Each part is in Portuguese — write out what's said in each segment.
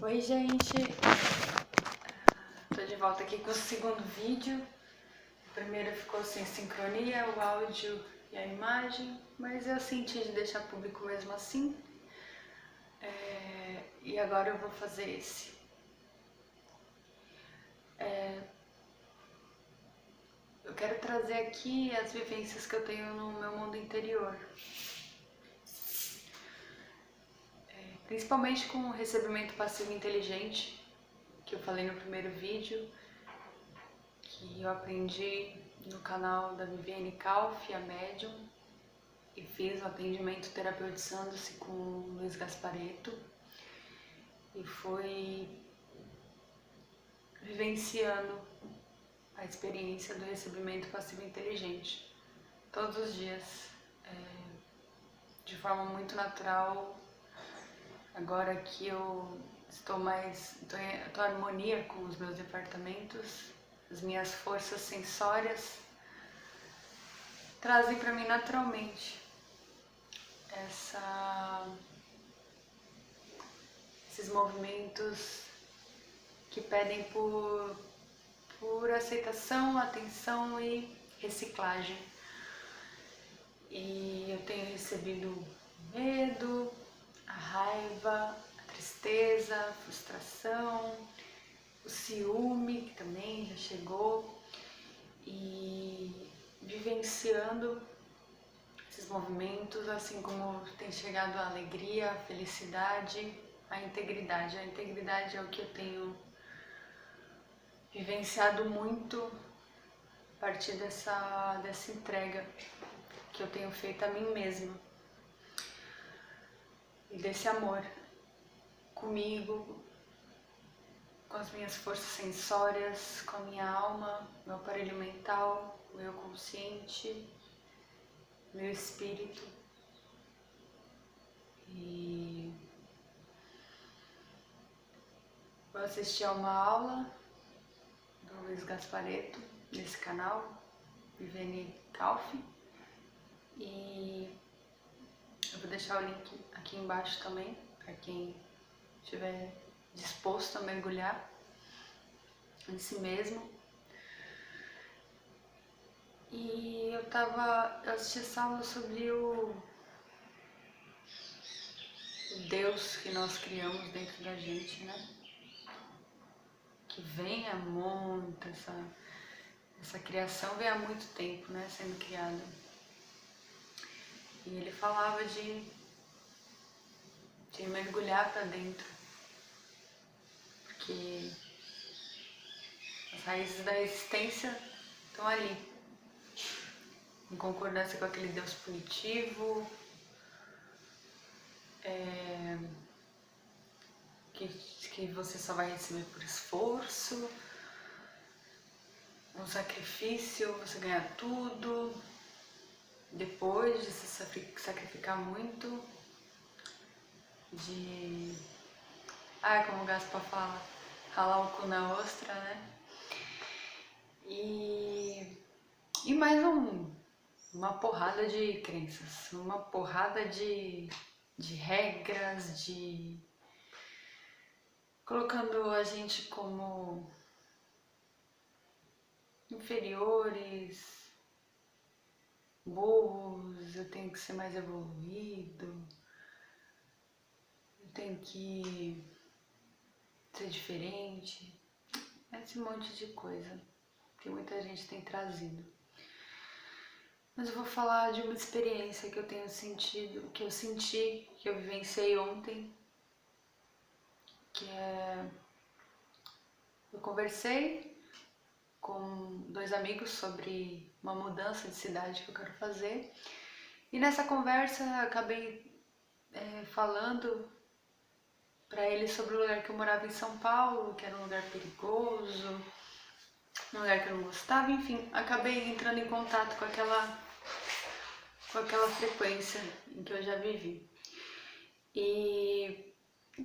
Oi gente, tô de volta aqui com o segundo vídeo. O primeiro ficou sem sincronia, o áudio e a imagem, mas eu senti de deixar público mesmo assim. E agora eu vou fazer esse. Eu quero trazer aqui as vivências que eu tenho no meu mundo interior. Principalmente com o recebimento passivo inteligente, que eu falei no primeiro vídeo, que eu aprendi no canal da Viviane Kalf, a médium, e fiz o atendimento terapeutizando-se com o Luiz Gasparetto, e fui vivenciando a experiência do recebimento passivo inteligente todos os dias, de forma muito natural. Agora que eu estou em harmonia com os meus departamentos, as minhas forças sensórias trazem para mim naturalmente esses movimentos que pedem por aceitação, atenção e reciclagem. E eu tenho recebido o medo, a raiva, a tristeza, a frustração, o ciúme, que também já chegou, e vivenciando esses movimentos, assim como tem chegado a alegria, a felicidade, a integridade. A integridade é o que eu tenho vivenciado muito a partir dessa entrega que eu tenho feito a mim mesma, e desse amor comigo, com as minhas forças sensórias, com a minha alma, meu aparelho mental, meu consciente, meu espírito. E vou assistir a uma aula do Luiz Gasparetto nesse canal, Viviane Kalf, e eu vou deixar o link aqui embaixo também para quem estiver disposto a mergulhar em si mesmo. E eu assisti essa aula sobre o Deus que nós criamos dentro da gente, né? Que vem há muito, essa criação vem há muito tempo, né, sendo criada. E ele falava de mergulhar para dentro, porque as raízes da existência estão ali, em concordância com aquele Deus punitivo, que você só vai receber por esforço, um sacrifício, você ganha tudo, depois de se sacrificar muito, como o Gaspar fala, ralar o cu na ostra, né? E mais uma porrada de crenças, uma porrada de regras, colocando a gente como inferiores, burros, eu tenho que ser mais evoluído, eu tenho que ser diferente, esse monte de coisa que muita gente tem trazido. Mas eu vou falar de uma experiência que eu tenho sentido, que eu vivenciei ontem, eu conversei com dois amigos sobre uma mudança de cidade que eu quero fazer, e nessa conversa eu acabei falando para eles sobre o lugar que eu morava em São Paulo, que era um lugar perigoso, um lugar que eu não gostava, enfim, acabei entrando em contato com aquela frequência em que eu já vivi. E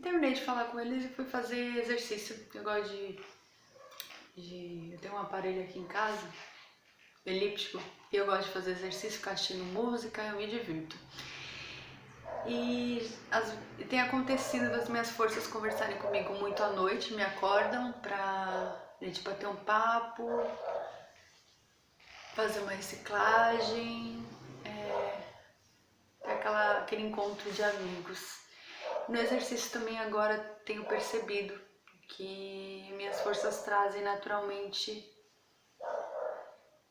terminei de falar com eles e fui fazer exercício. Eu gosto eu tenho um aparelho aqui em casa, elíptico, e eu gosto de fazer exercício, ficar assistindo música, eu me divirto. E tem acontecido das minhas forças conversarem comigo muito à noite, me acordam pra gente bater um papo, fazer uma reciclagem, ter aquele encontro de amigos. No exercício também agora tenho percebido que minhas forças trazem naturalmente,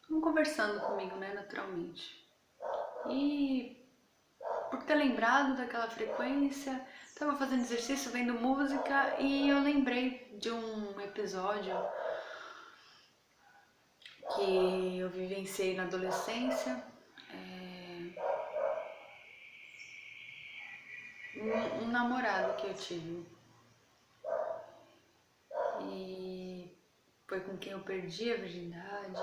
vão conversando comigo, né, naturalmente. E por ter lembrado daquela frequência, estava fazendo exercício, vendo música e eu lembrei de um episódio que eu vivenciei na adolescência. Um namorado que eu tive. E foi com quem eu perdi a virgindade.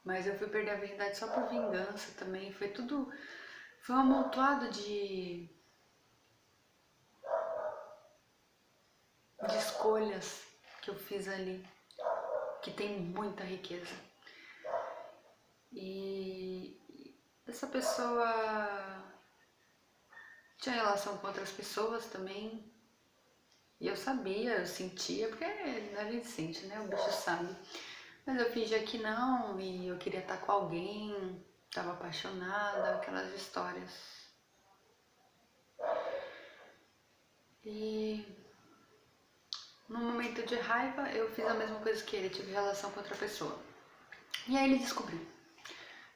Mas eu fui perder a virgindade só por vingança também. Foi um amontoado de escolhas que eu fiz ali, que tem muita riqueza. E essa pessoa tinha relação com outras pessoas também. E eu sabia, eu sentia, porque a gente sente, né? O bicho sabe. Mas eu fingia que não, e eu queria estar com alguém, estava apaixonada, aquelas histórias. E num momento de raiva, eu fiz a mesma coisa que ele, tive relação com outra pessoa. E aí ele descobriu.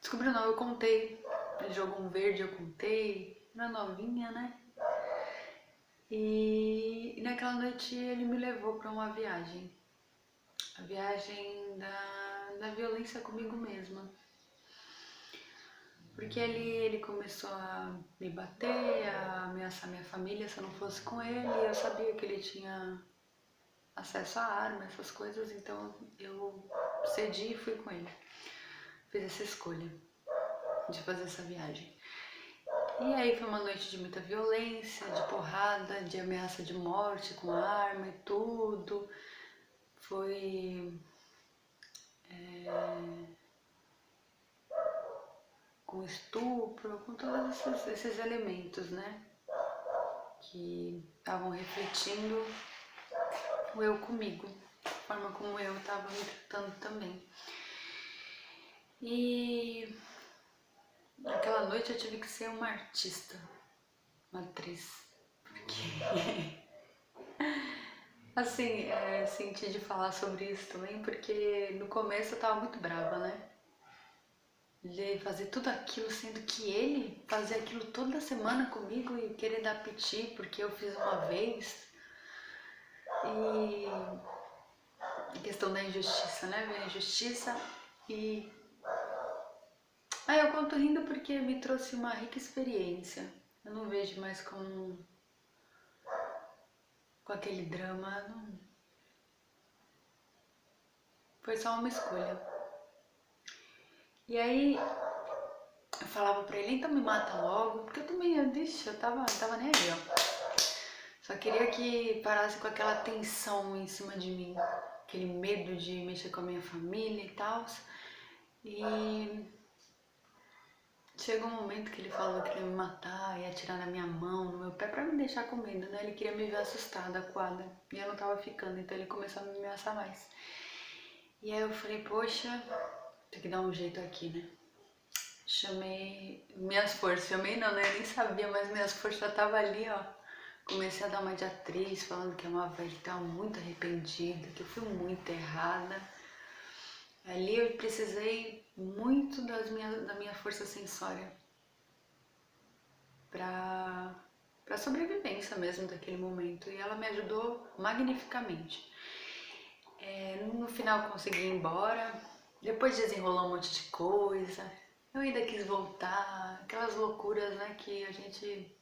Descobriu não, eu contei. Ele jogou um verde, eu contei. Era novinha, né? E naquela noite ele me levou para uma viagem. A viagem da violência comigo mesma. Porque ele começou a me bater, a ameaçar minha família se eu não fosse com ele. Eu sabia que ele tinha acesso à arma, essas coisas, então eu cedi e fui com ele. Fiz essa escolha de fazer essa viagem. E aí foi uma noite de muita violência, de porrada, de ameaça de morte com arma e tudo. Foi com estupro, com todos esses elementos, né? Que estavam refletindo o eu comigo, a forma como eu estava me tratando também. E naquela noite eu tive que ser uma artista, uma atriz, porque assim, senti de falar sobre isso também, porque no começo eu tava muito brava, né? De fazer tudo aquilo, sendo que ele fazia aquilo toda semana comigo e querer dar piti porque eu fiz uma vez. E a questão da injustiça, né? A injustiça e... Aí eu conto rindo porque me trouxe uma rica experiência. Eu não vejo mais com aquele drama, não. Foi só uma escolha. E aí eu falava pra ele, então me mata logo, porque eu também, eu tava nem aí, ó. Só queria que parasse com aquela tensão em cima de mim, aquele medo de mexer com a minha família e tal. E chegou um momento que ele falou que ia me matar, ia atirar na minha mão, no meu pé, pra me deixar com medo, né? Ele queria me ver assustada, acuada, e eu não tava ficando, então ele começou a me ameaçar mais. E aí eu falei, poxa, tem que dar um jeito aqui, né? Chamei minhas forças, chamei não, né? Eu nem sabia, mas minhas forças já estavam ali, ó. Comecei a dar uma de atriz, falando que amava ele, que estava muito arrependida, que eu fui muito errada. Ali eu precisei muito da minha força sensória para sobrevivência mesmo daquele momento. E ela me ajudou magnificamente. No final consegui ir embora, depois desenrolou um monte de coisa. Eu ainda quis voltar, aquelas loucuras, né, que a gente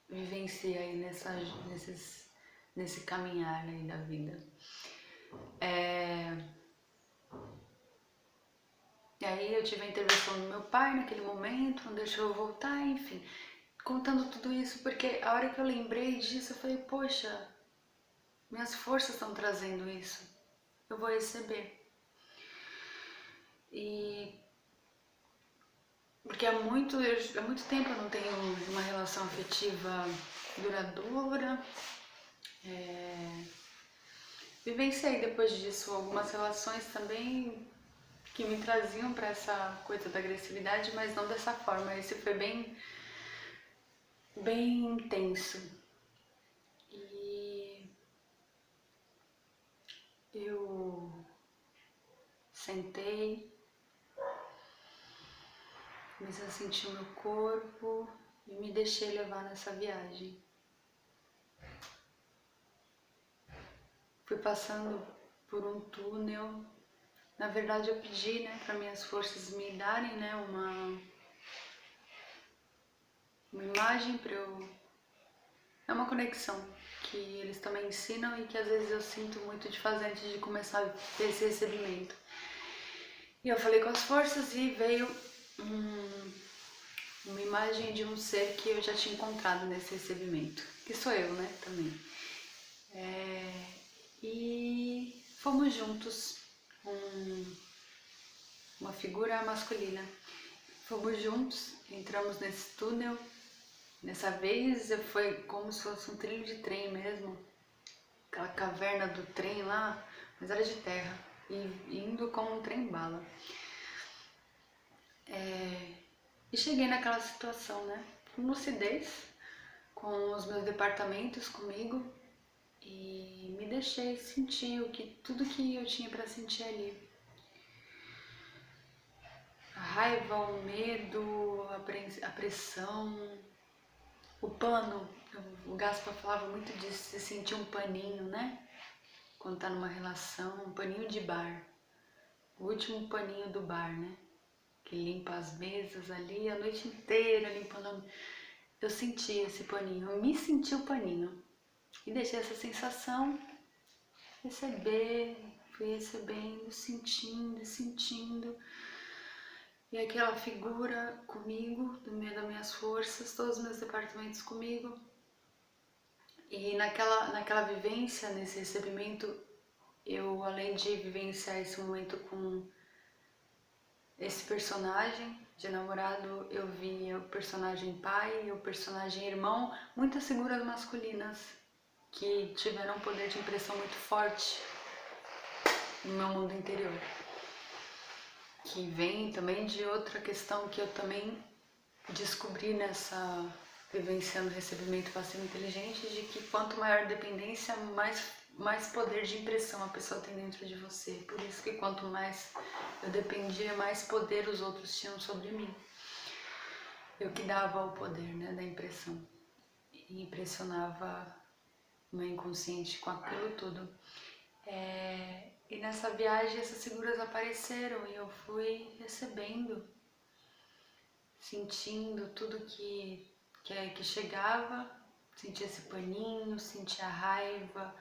vivencia aí nesse caminhar aí da vida. E aí eu tive a intervenção do meu pai naquele momento, não deixou eu voltar, enfim. Contando tudo isso porque a hora que eu lembrei disso eu falei, poxa, minhas forças estão trazendo isso, eu vou receber. E Porque há muito tempo eu não tenho uma relação afetiva duradoura. Vivenciei depois disso algumas relações também que me traziam para essa coisa da agressividade, mas não dessa forma. Esse foi bem intenso. E eu sentei, comecei a sentir o meu corpo e me deixei levar nessa viagem. Fui passando por um túnel. Na verdade eu pedi, né, para minhas forças me darem, né, uma imagem para eu... É uma conexão que eles também ensinam e que às vezes eu sinto muito de fazer antes de começar a ter esse recebimento. E eu falei com as forças e veio uma imagem de um ser que eu já tinha encontrado nesse recebimento, que sou eu, né, também. E fomos juntos, uma figura masculina. Fomos juntos, entramos nesse túnel. Dessa vez foi como se fosse um trilho de trem mesmo, aquela caverna do trem lá, mas era de terra, e indo como um trem-bala. E cheguei naquela situação, né, com lucidez, com os meus departamentos comigo, e me deixei sentir tudo que eu tinha para sentir ali. A raiva, o medo, a pressão, o pano. O Gaspar falava muito disso, se sentir um paninho, né? Quando tá numa relação, um paninho de bar. O último paninho do bar, né? Que limpa as mesas ali a noite inteira, limpando. Eu senti esse paninho, eu me senti o paninho. E deixei essa sensação receber, fui recebendo, sentindo. E aquela figura comigo, no meio das minhas forças, todos os meus departamentos comigo. E naquela vivência, nesse recebimento, eu, além de vivenciar esse momento com esse personagem de namorado, eu vi o personagem pai, o personagem irmão, muitas figuras masculinas que tiveram um poder de impressão muito forte no meu mundo interior. Que vem também de outra questão que eu também descobri nessa vivenciando o recebimento passivo inteligente, de que quanto maior a dependência, mais poder de impressão a pessoa tem dentro de você. Por isso que quanto mais eu dependia, mais poder os outros tinham sobre mim. Eu que dava o poder, né, da impressão. E impressionava o meu inconsciente com aquilo tudo. E nessa viagem essas figuras apareceram e eu fui recebendo, sentindo tudo que chegava, senti esse paninho, senti a raiva,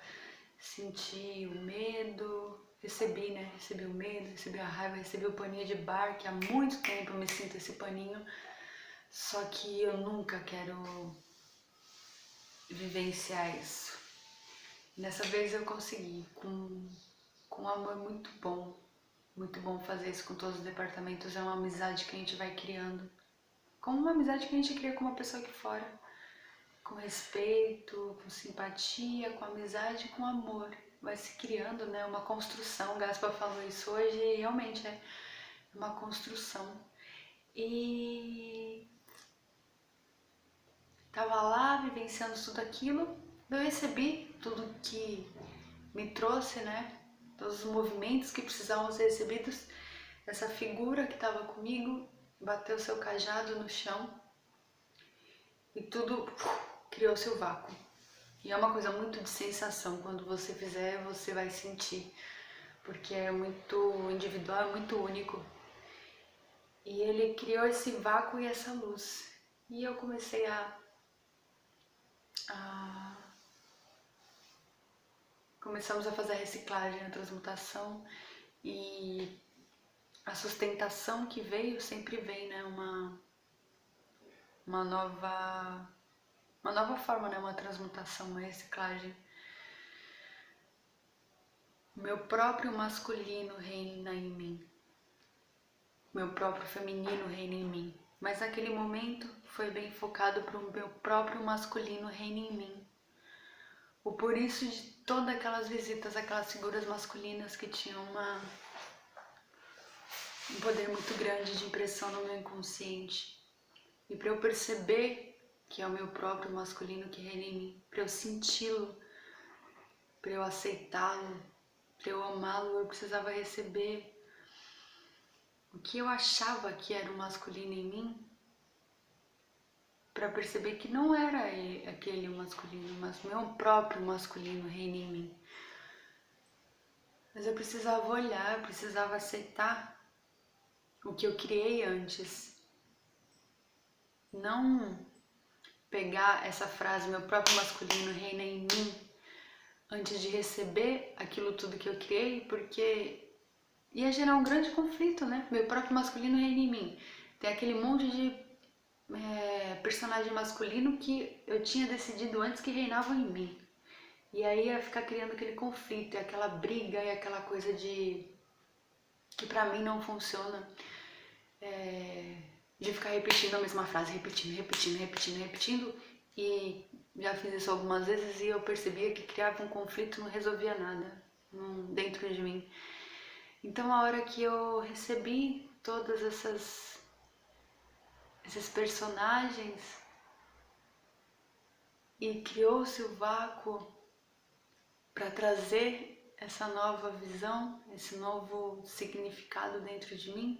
senti o medo, recebi, né? Recebi o medo, recebi a raiva, recebi o paninho de bar, que há muito tempo eu me sinto esse paninho, só que eu nunca quero vivenciar isso. Nessa vez eu consegui, com um amor muito bom fazer isso com todos os departamentos. É uma amizade que a gente vai criando, como uma amizade que a gente cria com uma pessoa aqui fora, com respeito, com simpatia, com amizade, com amor. Vai se criando, né, uma construção. O Gaspar falou isso hoje e realmente é uma construção. E tava lá vivenciando tudo aquilo, eu recebi tudo que me trouxe, né, todos os movimentos que precisavam ser recebidos. Essa figura que estava comigo bateu seu cajado no chão e tudo criou seu vácuo. E é uma coisa muito de sensação, quando você fizer você vai sentir, porque é muito individual, é muito único. E ele criou esse vácuo e essa luz. E eu comecei começamos a fazer a reciclagem, a transmutação, e a sustentação que veio sempre vem, né, uma nova forma, né, uma transmutação, uma reciclagem. Meu próprio masculino reina em mim, meu próprio feminino reina em mim, mas naquele momento foi bem focado para o meu próprio masculino reina em mim. O por isso de todas aquelas visitas, aquelas figuras masculinas que tinham um poder muito grande de impressão no meu inconsciente. E para eu perceber que é o meu próprio masculino que reina em mim, para eu senti-lo, para eu aceitá-lo, para eu amá-lo, eu precisava receber o que eu achava que era o masculino em mim, para perceber que não era aquele masculino, mas meu próprio masculino reina em mim. Mas eu precisava olhar, eu precisava aceitar o que eu criei antes. Não pegar essa frase, meu próprio masculino reina em mim, antes de receber aquilo tudo que eu criei, porque ia gerar um grande conflito, né? Meu próprio masculino reina em mim. Tem aquele monte de personagem masculino que eu tinha decidido antes que reinavam em mim. E aí ia ficar criando aquele conflito, e aquela briga, e aquela coisa de que pra mim não funciona, de ficar repetindo a mesma frase, repetindo, e já fiz isso algumas vezes e eu percebia que criava um conflito, não resolvia nada dentro de mim. Então a hora que eu recebi todas esses personagens e criou-se o vácuo para trazer essa nova visão, esse novo significado dentro de mim,